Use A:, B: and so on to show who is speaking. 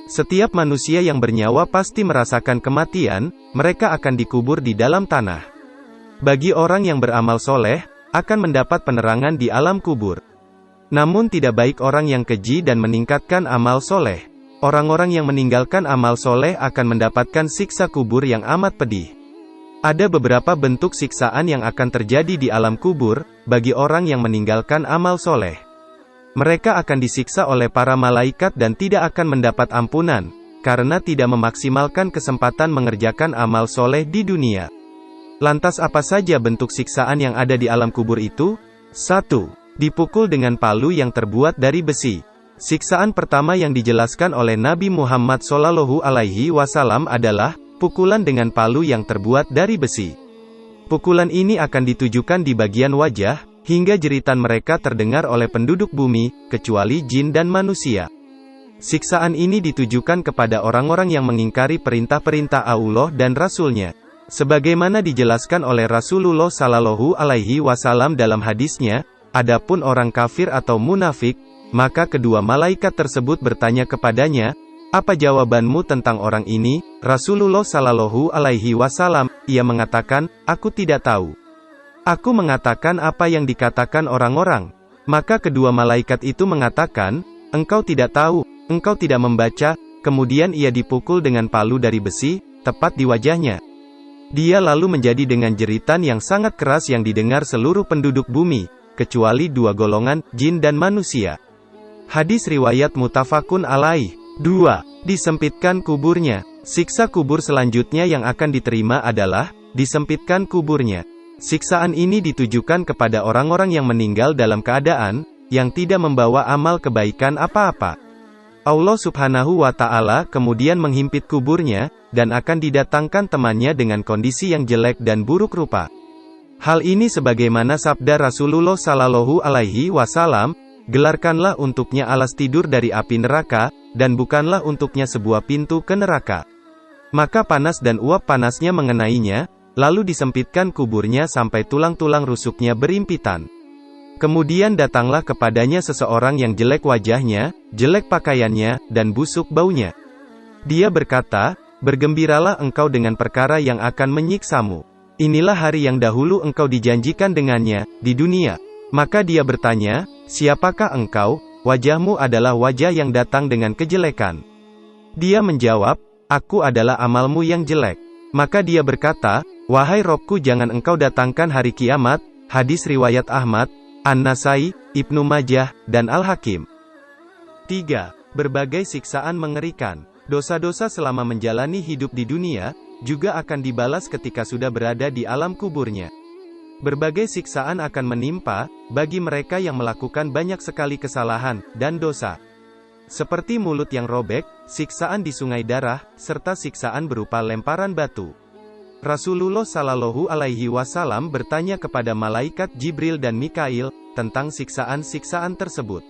A: Setiap manusia yang bernyawa pasti merasakan kematian, mereka akan dikubur di dalam tanah. Bagi orang yang beramal soleh, akan mendapat penerangan di alam kubur. Namun tidak baik orang yang keji dan meningkatkan amal soleh. Orang-orang yang meninggalkan amal soleh akan mendapatkan siksa kubur yang amat pedih. Ada beberapa bentuk siksaan yang akan terjadi di alam kubur, bagi orang yang meninggalkan amal soleh. Mereka akan disiksa oleh para malaikat dan tidak akan mendapat ampunan, karena tidak memaksimalkan kesempatan mengerjakan amal soleh di dunia. Lantas apa saja bentuk siksaan yang ada di alam kubur itu? 1. Dipukul dengan palu yang terbuat dari besi. Siksaan pertama yang dijelaskan oleh Nabi Muhammad SAW adalah pukulan dengan palu yang terbuat dari besi. Pukulan ini akan ditujukan di bagian wajah, hingga jeritan mereka terdengar oleh penduduk bumi, kecuali jin dan manusia. Siksaan ini ditujukan kepada orang-orang yang mengingkari perintah-perintah Allah dan Rasul-Nya. Sebagaimana dijelaskan oleh Rasulullah SAW dalam hadisnya, adapun orang kafir atau munafik, maka kedua malaikat tersebut bertanya kepadanya, "Apa jawabanmu tentang orang ini?" Rasulullah SAW, ia mengatakan, "Aku tidak tahu. Aku mengatakan apa yang dikatakan orang-orang." Maka kedua malaikat itu mengatakan, "Engkau tidak tahu, engkau tidak membaca." Kemudian ia dipukul dengan palu dari besi, tepat di wajahnya. Dia lalu menjadi dengan jeritan yang sangat keras yang didengar seluruh penduduk bumi, kecuali dua golongan, jin dan manusia. Hadis riwayat muttafaqun alaih. 2. Disempitkan kuburnya. Siksa kubur selanjutnya yang akan diterima adalah, disempitkan kuburnya. Siksaan ini ditujukan kepada orang-orang yang meninggal dalam keadaan, yang tidak membawa amal kebaikan apa-apa. Allah Subhanahu wa Ta'ala kemudian menghimpit kuburnya, dan akan didatangkan temannya dengan kondisi yang jelek dan buruk rupa. Hal ini sebagaimana sabda Rasulullah SAW, "Gelarkanlah untuknya alas tidur dari api neraka, dan bukanlah untuknya sebuah pintu ke neraka." Maka panas dan uap panasnya mengenainya, lalu disempitkan kuburnya sampai tulang-tulang rusuknya berimpitan. Kemudian datanglah kepadanya seseorang yang jelek wajahnya, jelek pakaiannya, dan busuk baunya. Dia berkata, "Bergembiralah engkau dengan perkara yang akan menyiksamu. Inilah hari yang dahulu engkau dijanjikan dengannya, di dunia." Maka dia bertanya, "Siapakah engkau?" "Wajahmu adalah wajah yang datang dengan kejelekan." Dia menjawab, "Aku adalah amalmu yang jelek." Maka dia berkata, "Wahai Robku, jangan engkau datangkan hari kiamat." Hadis riwayat Ahmad, An-Nasai, Ibnu Majah, dan Al-Hakim. 3. Berbagai siksaan mengerikan. Dosa-dosa selama menjalani hidup di dunia, juga akan dibalas ketika sudah berada di alam kuburnya. Berbagai siksaan akan menimpa, bagi mereka yang melakukan banyak sekali kesalahan, dan dosa. Seperti mulut yang robek, siksaan di sungai darah, serta siksaan berupa lemparan batu. Rasulullah SAW bertanya kepada malaikat Jibril dan Mikail, tentang siksaan-siksaan tersebut.